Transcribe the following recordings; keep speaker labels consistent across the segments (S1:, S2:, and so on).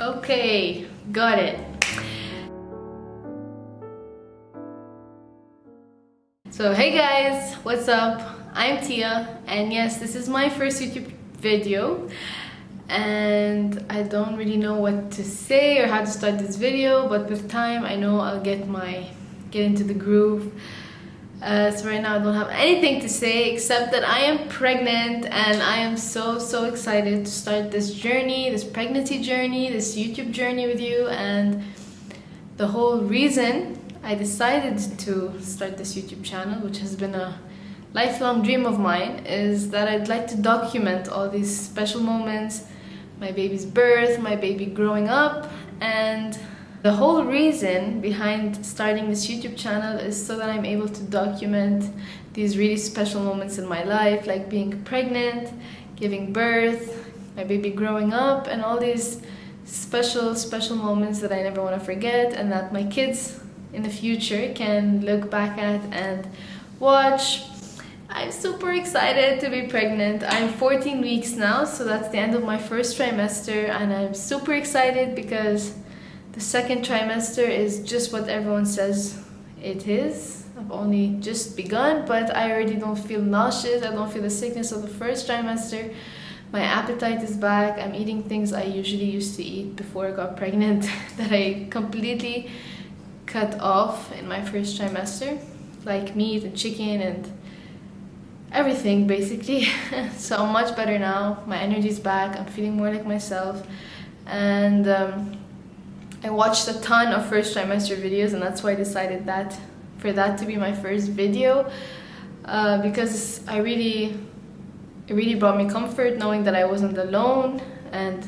S1: Okay, got it. So hey guys, what's up? I'm Tia, and yes, this is my first YouTube video, and I don't really know what to say or how to start this video, but with time I know I'll get into the groove. So right now I don't have anything to say except that I am pregnant, and I am so excited to start this journey, this pregnancy journey, this YouTube journey with you. And the whole reason I decided to start this YouTube channel, which has been a lifelong dream of mine, is that I'd like to document all these special moments, my baby's birth, my baby growing up. And the whole reason behind starting this YouTube channel is so that I'm able to document these really special moments in my life, like being pregnant, giving birth, my baby growing up, and all these special moments that I never want to forget, and that my kids in the future can look back at and watch. I'm super excited to be pregnant. I'm 14 weeks now, so that's the end of my first trimester, and I'm super excited because the second trimester is just what everyone says it is. I've only just begun, but I already don't feel nauseous. I don't feel the sickness of the first trimester. My appetite is back. I'm eating things I usually used to eat before I got pregnant that I completely cut off in my first trimester, like meat and chicken and everything basically. So I'm much better now. My energy's back. I'm feeling more like myself, and I watched a ton of first trimester videos, and that's why I decided that for that to be my first video, because it really brought me comfort knowing that I wasn't alone, and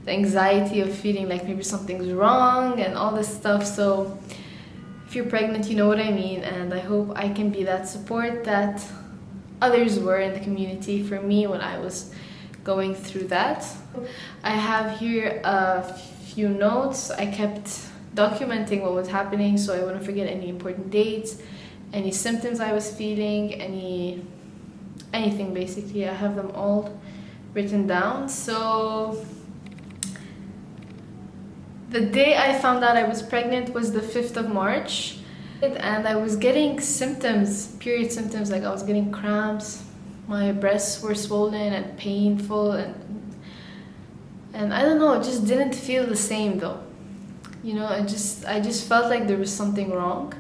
S1: the anxiety of feeling like maybe something's wrong and all this stuff. So if you're pregnant, you know what I mean, and I hope I can be that support that others were in the community for me when I was going through that. I have here a few notes. I kept documenting what was happening so I wouldn't forget any important dates, any symptoms I was feeling, anything basically. I have them all written down. So the day I found out I was pregnant was the 5th of March, and I was getting symptoms, period symptoms, like I was getting cramps, my breasts were swollen and painful, and I don't know, it just didn't feel the same though. You know, I just felt like there was something wrong.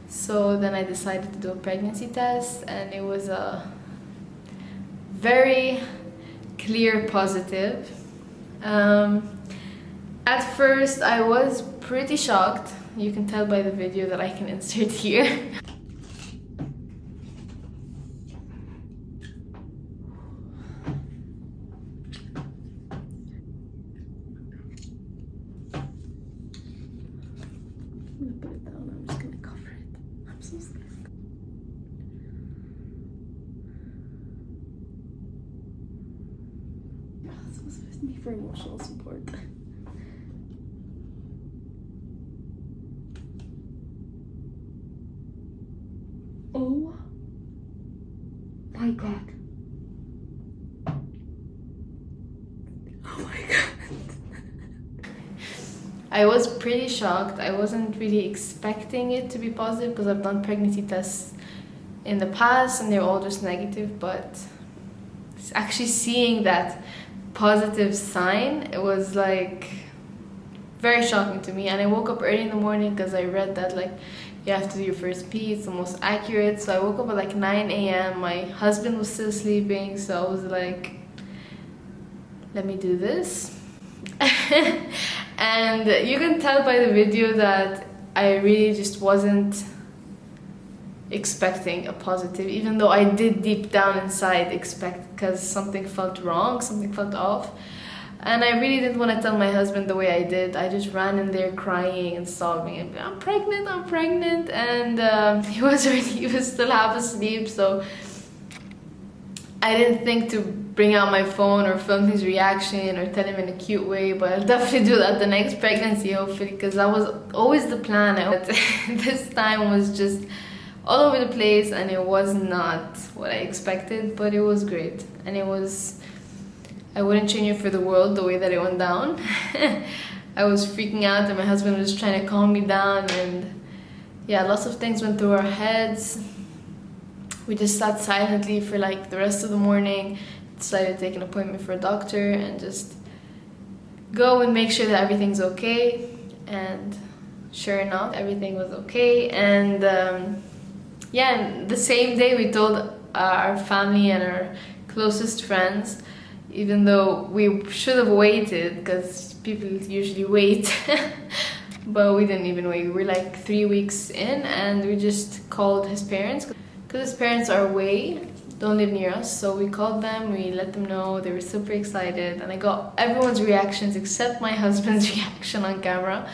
S1: So then I decided to do a pregnancy test, and it was a very clear positive. At first I was pretty shocked. You can tell by the video that I can insert here. For emotional support. Oh my god. Oh my god. I was pretty shocked. I wasn't really expecting it to be positive because I've done pregnancy tests in the past and they're all just negative, but actually seeing that positive sign, it was like very shocking to me. And I woke up early in the morning because I read that like you have to do your first pee, it's the most accurate. So I woke up at like 9 a.m. my husband was still sleeping, so I was like, let me do this. And you can tell by the video that I really just wasn't expecting a positive, even though I did deep down inside expect, because something felt wrong, something felt off. And I really didn't want to tell my husband the way I did. I just ran in there crying and sobbing and I'm pregnant, and he was still half asleep, so I didn't think to bring out my phone or film his reaction or tell him in a cute way, but I'll definitely do that the next pregnancy, hopefully, because that was always the plan. This time was just all over the place, and it was not what I expected, but it was great. And I wouldn't change it for the world, the way that it went down. I was freaking out and my husband was trying to calm me down, and yeah, lots of things went through our heads. We just sat silently for like the rest of the morning, decided to take an appointment for a doctor and just go and make sure that everything's okay. And sure enough, everything was okay. And yeah, and the same day we told our family and our closest friends, even though we should have waited because people usually wait. But we didn't even wait. We were like 3 weeks in, and we just called his parents because his parents are away, don't live near us. So we called them, we let them know. They were super excited, and I got everyone's reactions except my husband's reaction on camera.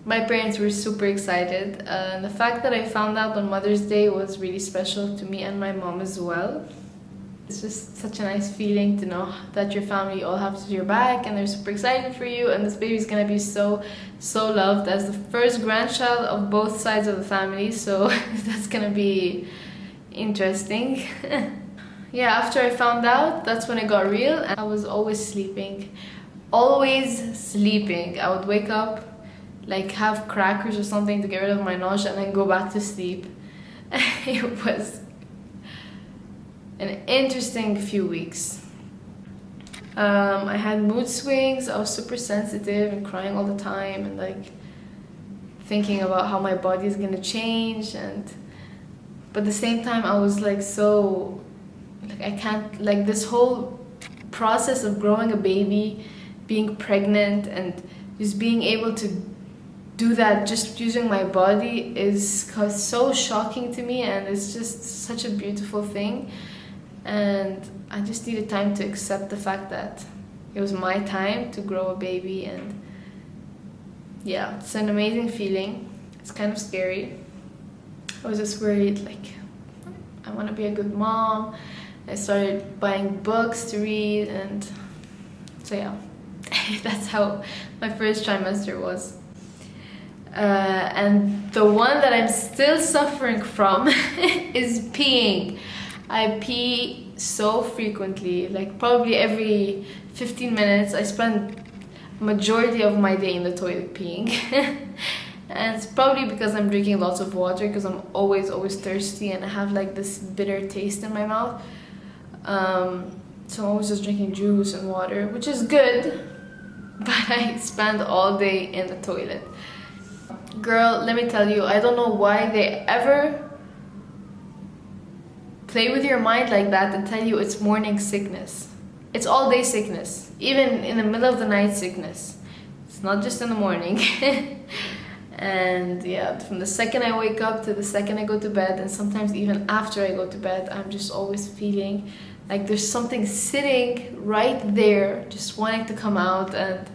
S1: My parents were super excited. The fact that I found out on Mother's Day was really special to me and my mom as well. It's just such a nice feeling to know that your family all have your back and they're super excited for you, and this baby's gonna be so loved as the first grandchild of both sides of the family, so that's gonna be interesting. Yeah, after I found out, that's when it got real, and I was always sleeping. Always sleeping. I would wake up, like have crackers or something to get rid of my nausea, and then go back to sleep. It was an interesting few weeks. I had mood swings. I was super sensitive and crying all the time, and like thinking about how my body is gonna change, but at the same time I was like so like I can't, like this whole process of growing a baby, being pregnant, and just being able to do that just using my body is so shocking to me, and it's just such a beautiful thing. And I just needed time to accept the fact that it was my time to grow a baby. And yeah, it's an amazing feeling. It's kind of scary. I was just worried, like, I want to be a good mom. I started buying books to read, and so yeah, that's how my first trimester was. And the one that I'm still suffering from is peeing. I pee so frequently, like probably every 15 minutes. I spend majority of my day in the toilet peeing. And it's probably because I'm drinking lots of water, because I'm always thirsty and I have like this bitter taste in my mouth. So I'm always just drinking juice and water, which is good, but I spend all day in the toilet. Girl, let me tell you, I don't know why they ever play with your mind like that and tell you it's morning sickness. It's all day sickness, even in the middle of the night sickness. It's not just in the morning. And yeah, from the second I wake up to the second I go to bed, and sometimes even after I go to bed, I'm just always feeling like there's something sitting right there just wanting to come out, and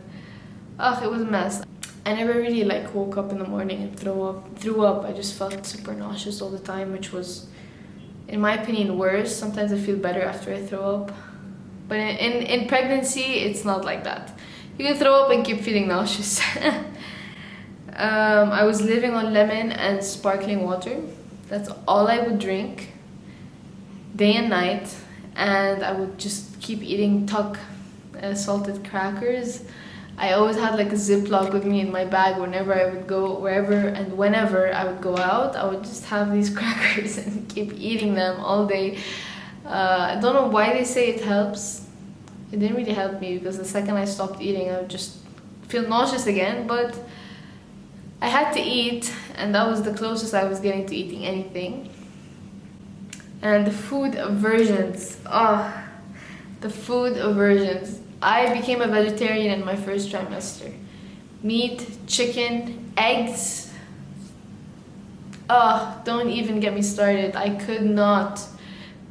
S1: it was a mess. I never really like woke up in the morning and threw up. I just felt super nauseous all the time, which was, in my opinion, worse. Sometimes I feel better after I throw up, but in pregnancy it's not like that. You can throw up and keep feeling nauseous. I was living on lemon and sparkling water. That's all I would drink day and night, and I would just keep eating tuck salted crackers. I always had like a Ziploc with me in my bag whenever I would go, wherever and whenever I would go out. I would just have these crackers and keep eating them all day. I don't know why they say it helps. It didn't really help me, because the second I stopped eating, I would just feel nauseous again. But I had to eat, and that was the closest I was getting to eating anything. And the food aversions. The food aversions. I became a vegetarian in my first trimester. Meat, chicken, eggs. Don't even get me started. I could not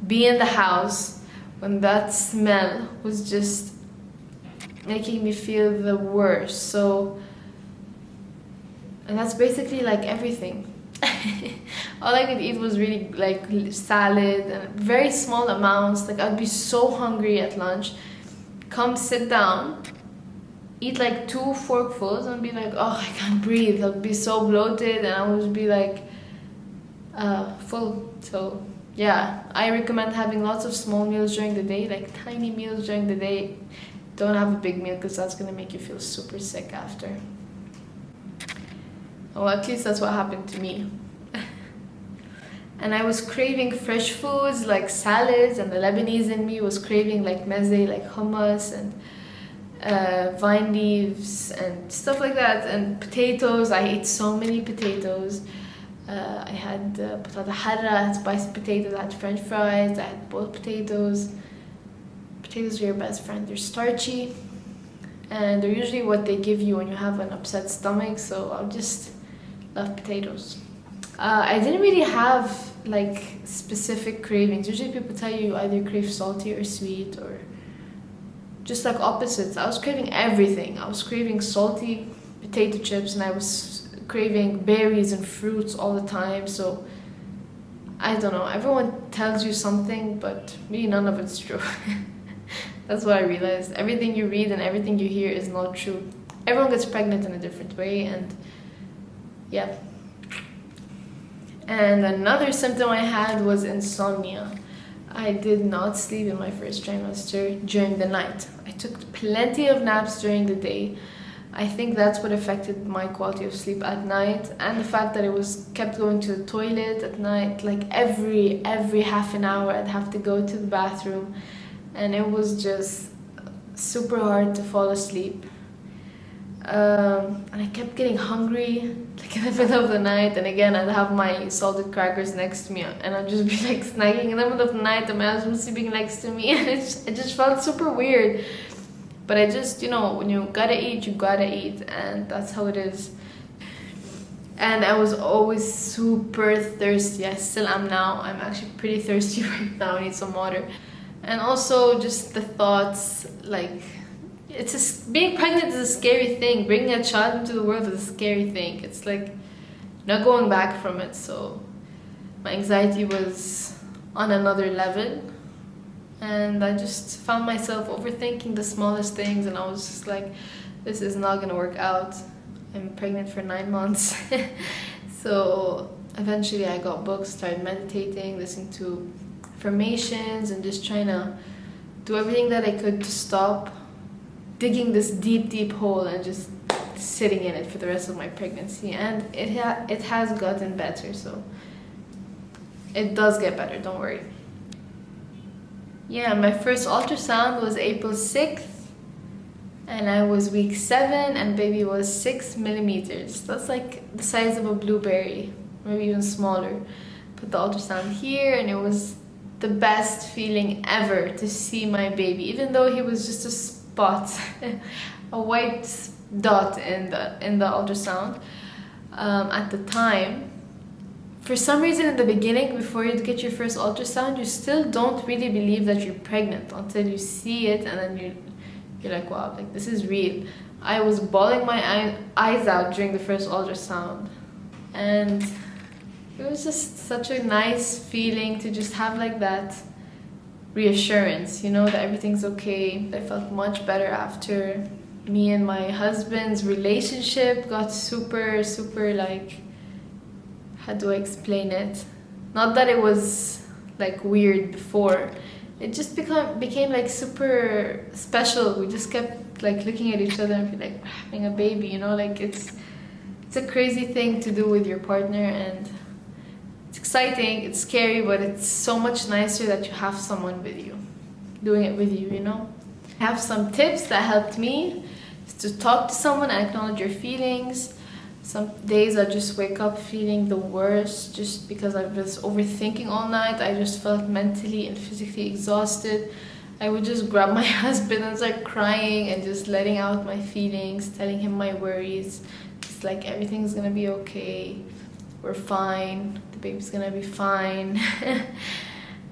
S1: be in the house when that smell was just making me feel the worst. And that's basically like everything. All I could eat was really like salad and very small amounts. Like I'd be so hungry at lunch, come sit down, eat like 2 forkfuls and be like, I can't breathe. I'd be so bloated, and I would be like full. So yeah, I recommend having lots of small meals during the day, like tiny meals during the day, don't have a big meal because that's gonna make you feel super sick after. Well, at least that's what happened to me. And I was craving fresh foods like salads, and the Lebanese in me was craving like meze, like hummus and vine leaves and stuff like that, and potatoes. I ate so many potatoes. I had patata harra, I had spicy potatoes, I had french fries, I had boiled potatoes. Potatoes are your best friend. They're starchy, and they're usually what they give you when you have an upset stomach, so I just love potatoes. I didn't really have like specific cravings. Usually people tell you either crave salty or sweet, or just like opposites. I was craving everything. I was craving salty potato chips, and I was craving berries and fruits all the time. So I don't know, everyone tells you something, but really none of it's true. That's what I realized. Everything you read and everything you hear is not true. Everyone gets pregnant in a different way, and yeah. And another symptom I had was insomnia. I did not sleep in my first trimester during the night. I took plenty of naps during the day. I think that's what affected my quality of sleep at night, and the fact that I was kept going to the toilet at night. Like every half an hour I'd have to go to the bathroom, and it was just super hard to fall asleep. And I kept getting hungry like in the middle of the night, and again I'd have my salted crackers next to me, and I'd just be like snacking in the middle of the night, and my husband was sleeping next to me, and it just felt super weird. But I just, you know, when you gotta eat, you gotta eat, and that's how it is. And I was always super thirsty. I still am now. I'm actually pretty thirsty right now. I need some water. And also just the thoughts, like, being pregnant is a scary thing. Bringing a child into the world is a scary thing. It's like not going back from it. So my anxiety was on another level, and I just found myself overthinking the smallest things, and I was just like, this is not gonna work out. I'm pregnant for 9 months. So eventually I got books, started meditating, listening to affirmations, and just trying to do everything that I could to stop digging this deep hole and just sitting in it for the rest of my pregnancy. And it has gotten better, so it does get better, don't worry. Yeah, my first ultrasound was April 6th, and I was week 7, and baby was 6 millimeters. That's like the size of a blueberry, maybe even smaller. Put the ultrasound here, and it was the best feeling ever to see my baby, even though he was just a spot, a white dot in the ultrasound. At the time, for some reason in the beginning, before you get your first ultrasound, you still don't really believe that you're pregnant until you see it, and then you're like, wow, like this is real. I was bawling my eyes out during the first ultrasound, and it was just such a nice feeling to just have like that reassurance, you know, that everything's okay. I felt much better after. Me and my husband's relationship got super like, how do I explain it? Not that it was like weird before. It just became like super special. We just kept like looking at each other and be like, we're having a baby, you know, like it's a crazy thing to do with your partner, and it's exciting, it's scary, but it's so much nicer that you have someone with you, doing it with you, you know? I have some tips that helped me, is to talk to someone and acknowledge your feelings. Some days I just wake up feeling the worst just because I was overthinking all night. I just felt mentally and physically exhausted. I would just grab my husband and start crying and just letting out my feelings, telling him my worries. It's like, everything's gonna be okay, we're fine, the baby's gonna be fine.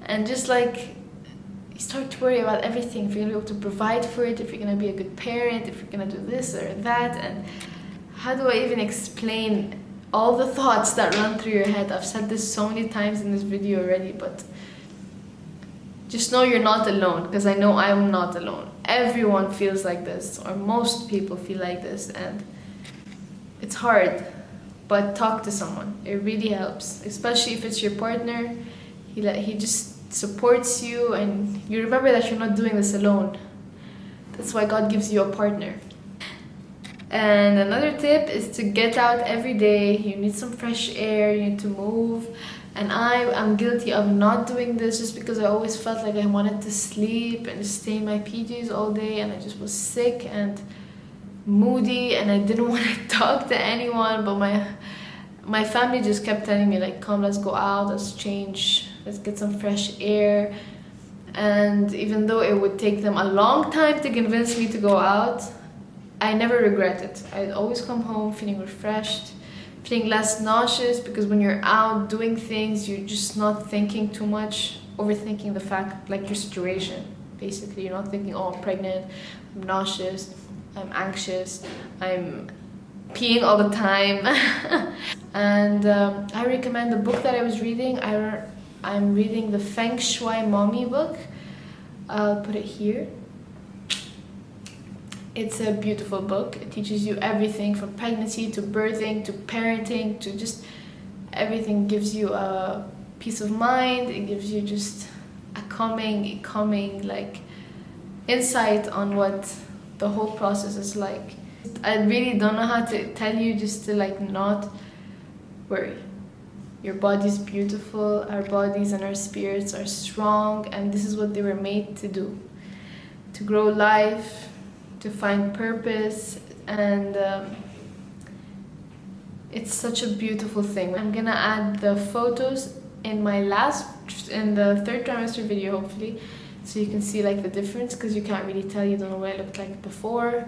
S1: And just like, you start to worry about everything, if you're gonna be able to provide for it, if you're gonna be a good parent, if you're gonna do this or that. And how do I even explain all the thoughts that run through your head? I've said this so many times in this video already, but just know you're not alone, because I know I'm not alone. Everyone feels like this, or most people feel like this, and it's hard, but talk to someone. It really helps, especially if it's your partner. He just supports you, and you remember that you're not doing this alone. That's why God gives you a partner. And another tip is to get out every day. You need some fresh air, you need to move. And I'm guilty of not doing this just because I always felt like I wanted to sleep and just stay in my PJs all day, and I just was sick and moody and I didn't want to talk to anyone. But my family just kept telling me like, come, let's go out, let's change, let's get some fresh air. And even though it would take them a long time to convince me to go out, I never regret it. I'd always come home feeling refreshed, feeling less nauseous, because when you're out doing things, you're just not thinking too much, overthinking the fact, like your situation. Basically, you're not thinking, oh, I'm pregnant, I'm nauseous, I'm anxious, I'm peeing all the time. And I recommend the book that I was reading. I'm reading the Feng Shui Mommy book. I'll put it here. It's a beautiful book. It teaches you everything from pregnancy to birthing to parenting to just everything. It gives you a peace of mind. It gives you just a calming like insight on what the whole process is like. I really don't know how to tell you, just to like not worry. Your body's beautiful, our bodies and our spirits are strong, and this is what they were made to do. To grow life, to find purpose, and it's such a beautiful thing. I'm gonna add the photos in the third trimester video, hopefully, so you can see like the difference, because you can't really tell, you don't know what I looked like before.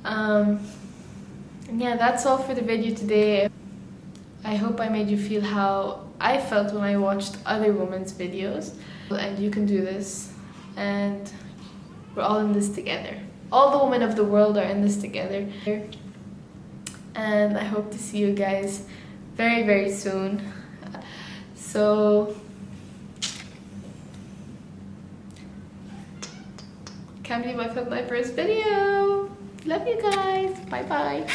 S1: And yeah, that's all for the video today. I hope I made you feel how I felt when I watched other women's videos. And you can do this, and we're all in this together. All the women of the world are in this together. And I hope to see you guys very, very soon. So, can't believe I filmed my first video. Love you guys. Bye bye.